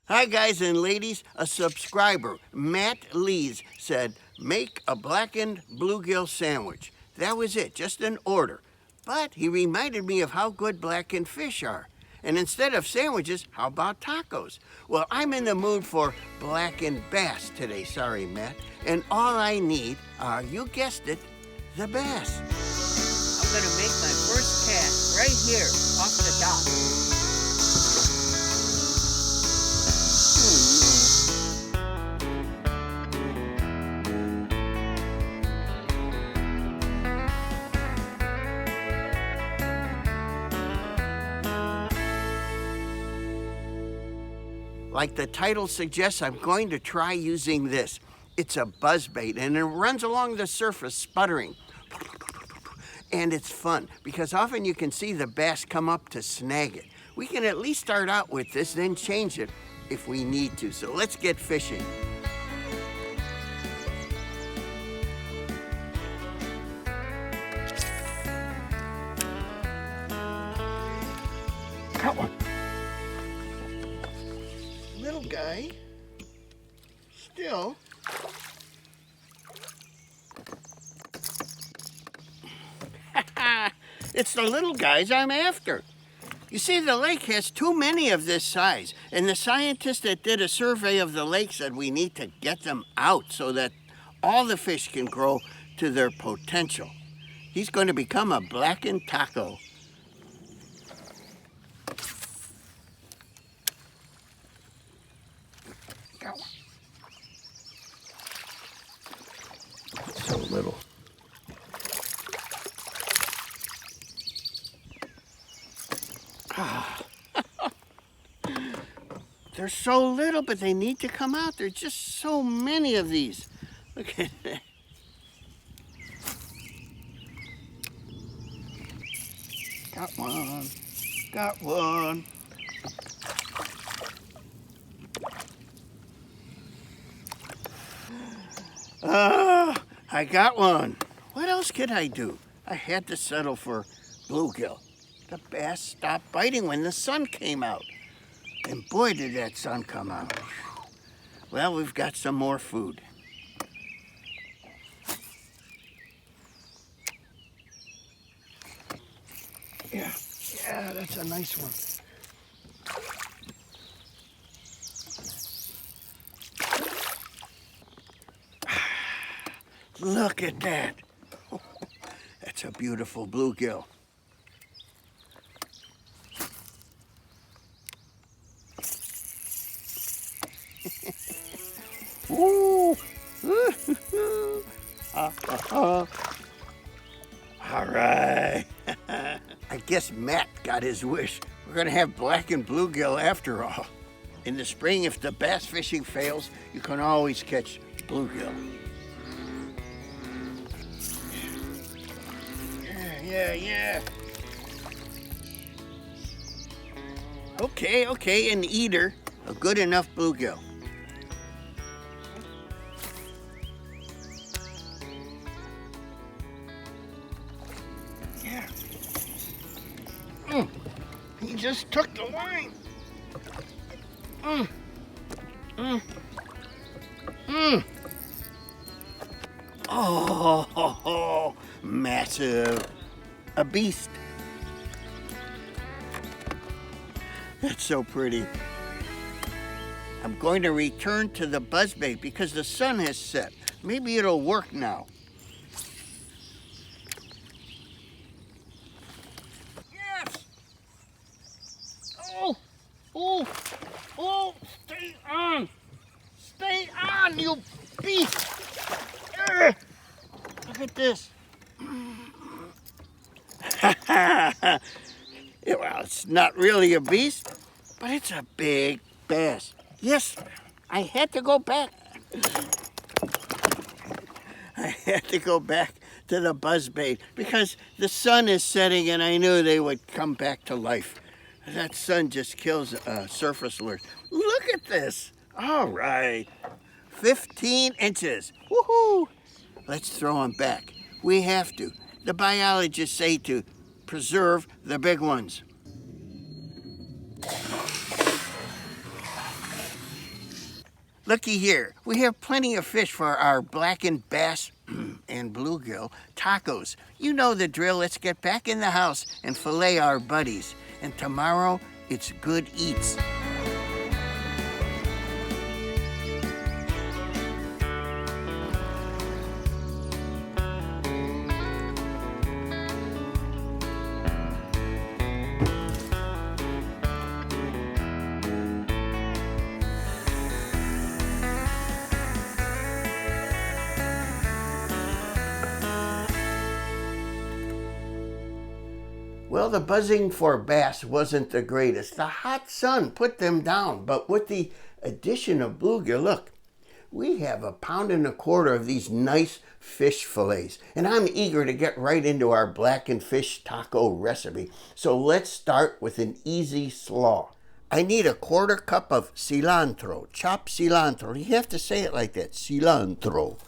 Hi guys and ladies, a subscriber, Matt Lees, said, make a blackened bluegill sandwich. That was it, just an order. But he reminded me of how good blackened fish are. And instead of sandwiches, how about tacos? Well, I'm in the mood for blackened bass today, sorry Matt. And all I need are, you guessed it, the bass. I'm gonna make my first cast right here, off the dock. Like the title suggests, I'm going to try using this. It's a buzzbait, and it runs along the surface, sputtering. And it's fun, because often you can see the bass come up to snag it. We can at least start out with this, then change it if we need to. So let's get fishing. Got one. Little guy, still. It's the little guys I'm after. You see, the lake has too many of this size, and the scientists that did a survey of the lake said we need to get them out so that all the fish can grow to their potential. He's going to become a blackened taco. So little. They're so little, but they need to come out. There's just so many of these. Look at that. Got one. Got one. I got one. What else could I do? I had to settle for bluegill. The bass stopped biting when the sun came out. And boy, did that sun come out. Well, we've got some more food. Yeah, that's a nice one. Look at that. That's a beautiful bluegill. Ooh. All right. I guess Matt got his wish. We're gonna have blackened bluegill after all. In the spring, if the bass fishing fails, you can always catch bluegill. Yeah. Okay, an eater, a good enough bluegill. Yeah. He just took the line. Oh, massive. A beast. That's so pretty. I'm going to return to the buzzbait because the sun has set. Maybe it'll work now. Yes! Oh, stay on! Stay on, you beast! Look at this. Well, it's not really a beast, but it's a big bass. Yes, I had to go back. I had to go back to the buzzbait because the sun is setting and I knew they would come back to life. That sun just kills surface lures. Look at this. All right. 15 inches. Woohoo! Let's throw them back. We have to. The biologists say to preserve the big ones. Looky here, we have plenty of fish for our blackened bass and bluegill tacos. You know the drill. Let's get back in the house and fillet our buddies. And tomorrow, it's good eats. Well, the buzzing for bass wasn't the greatest. The hot sun put them down, but with the addition of bluegill, look, we have 1.25 pounds of these nice fish fillets, and I'm eager to get right into our blackened fish taco recipe. So let's start with an easy slaw. I need 1/4 cup of cilantro, chopped cilantro. You have to say it like that, cilantro.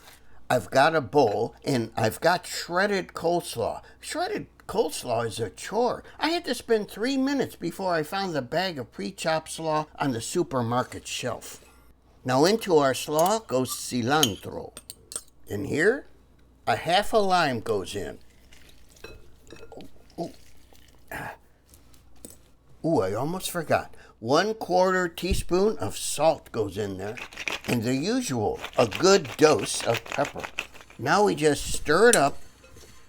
I've got a bowl, and I've got shredded coleslaw. Shredded coleslaw is a chore. I had to spend 3 minutes before I found the bag of pre-chopped slaw on the supermarket shelf. Now into our slaw goes cilantro. And here, 1/2 lime goes in. Ooh, I almost forgot. 1/4 teaspoon of salt goes in there. And the usual, a good dose of pepper. Now we just stir it up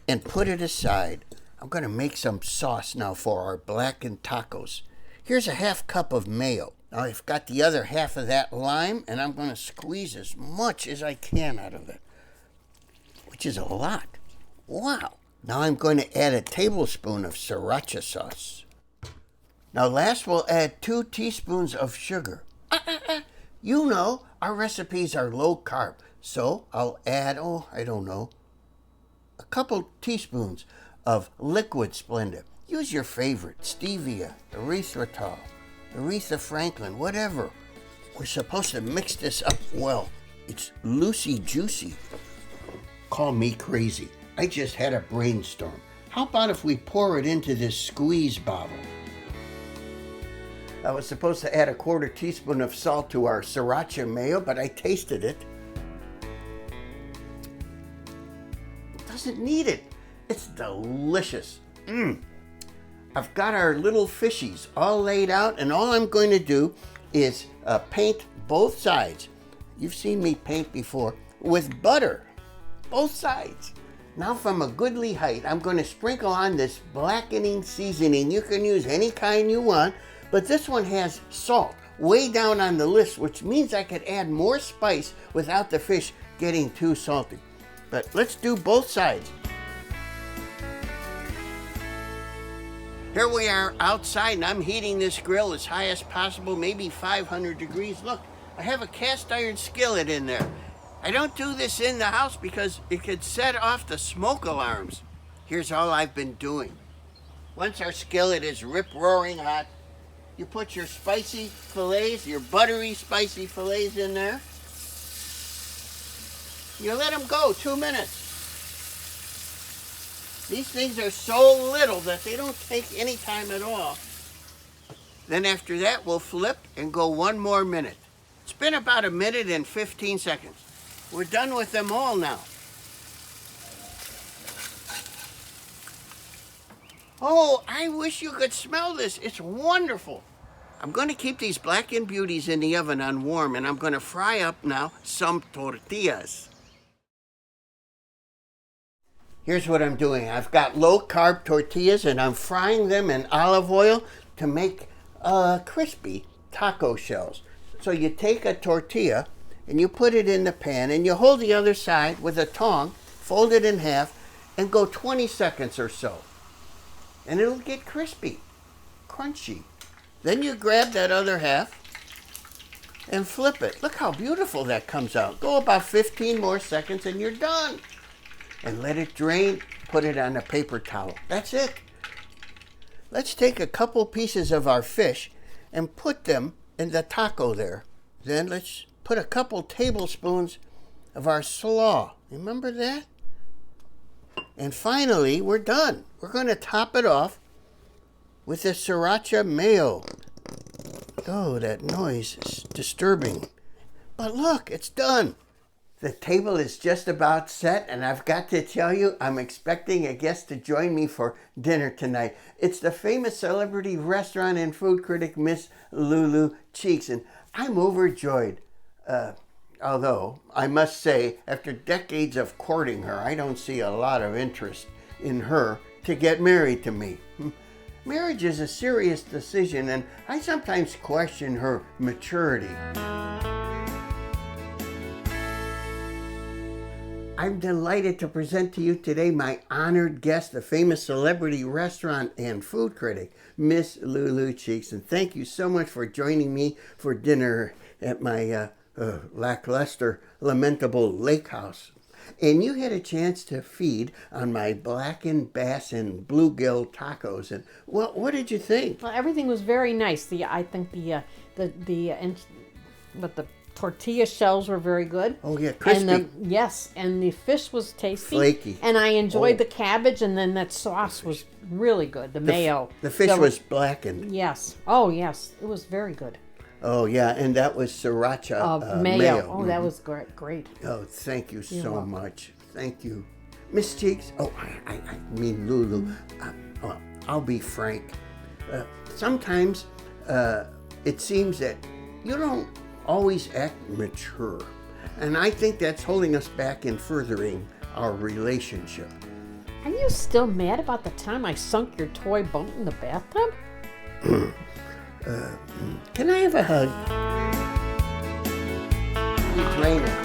and put it aside. I'm going to make some sauce now for our blackened tacos. Here's 1/2 cup of mayo. Now I've got the other half of that lime, and I'm going to squeeze as much as I can out of it, which is a lot. Wow. Now I'm going to add 1 tablespoon of sriracha sauce. Now last we'll add 2 teaspoons of sugar. You know, our recipes are low carb, so I'll add, a couple teaspoons of liquid Splenda. Use your favorite, stevia, erythritol, Aretha Franklin, whatever. We're supposed to mix this up well. It's loosey-juicy. Call me crazy. I just had a brainstorm. How about if we pour it into this squeeze bottle? I was supposed to add 1/4 teaspoon of salt to our sriracha mayo, but I tasted it. Doesn't need it. It's delicious. I've got our little fishies all laid out, and all I'm going to do is paint both sides. You've seen me paint before with butter, both sides. Now from a goodly height, I'm going to sprinkle on this blackening seasoning. You can use any kind you want, but this one has salt way down on the list, which means I could add more spice without the fish getting too salty. But let's do both sides. Here we are outside, and I'm heating this grill as high as possible, maybe 500 degrees. Look, I have a cast iron skillet in there. I don't do this in the house because it could set off the smoke alarms. Here's all I've been doing. Once our skillet is rip-roaring hot, you put your spicy fillets, your buttery spicy fillets in there. You let them go 2 minutes. These things are so little that they don't take any time at all. Then after that, we'll flip and go 1 more minute. It's been about 1 minute and 15 seconds. We're done with them all now. Oh, I wish you could smell this. It's wonderful. I'm going to keep these blackened beauties in the oven on warm, and I'm going to fry up now some tortillas. Here's what I'm doing. I've got low-carb tortillas, and I'm frying them in olive oil to make crispy taco shells. So you take a tortilla, and you put it in the pan, and you hold the other side with a tong, fold it in half, and go 20 seconds or so. And it'll get crispy, crunchy. Then you grab that other half and flip it. Look how beautiful that comes out. Go about 15 more seconds, and you're done. And let it drain, put it on a paper towel. That's it. Let's take a couple pieces of our fish and put them in the taco there. Then let's put a couple tablespoons of our slaw. Remember that? And finally, we're done. We're going to top it off with the sriracha mayo. Oh, that noise is disturbing. But look, it's done. The table is just about set, and I've got to tell you, I'm expecting a guest to join me for dinner tonight. It's the famous celebrity restaurant and food critic, Miss Lulu Cheeks, and I'm overjoyed. Although, I must say, after decades of courting her, I don't see a lot of interest in her to get married to me. Marriage is a serious decision, and I sometimes question her maturity. I'm delighted to present to you today my honored guest, the famous celebrity restaurant and food critic, Miss Lulu Cheeks. And thank you so much for joining me for dinner at my lackluster, lamentable lake house. And you had a chance to feed on my blackened bass and bluegill tacos. And what did you think? Well, everything was very nice. I think the tortilla shells were very good. Oh yeah, crispy. And the fish was tasty. Flaky. And I enjoyed the cabbage, and then that sauce was really good. The mayo. The fish was blackened. Yes. Oh yes, it was very good. Oh yeah, and that was sriracha mayo. Oh, that was great. Oh, thank you so much. Thank you, Miss Cheeks. Oh, I mean Lulu. I'll be frank. Sometimes it seems that you don't always act mature. And I think that's holding us back in furthering our relationship. Are you still mad about the time I sunk your toy boat in the bathtub? Can I have a hug? Rainer.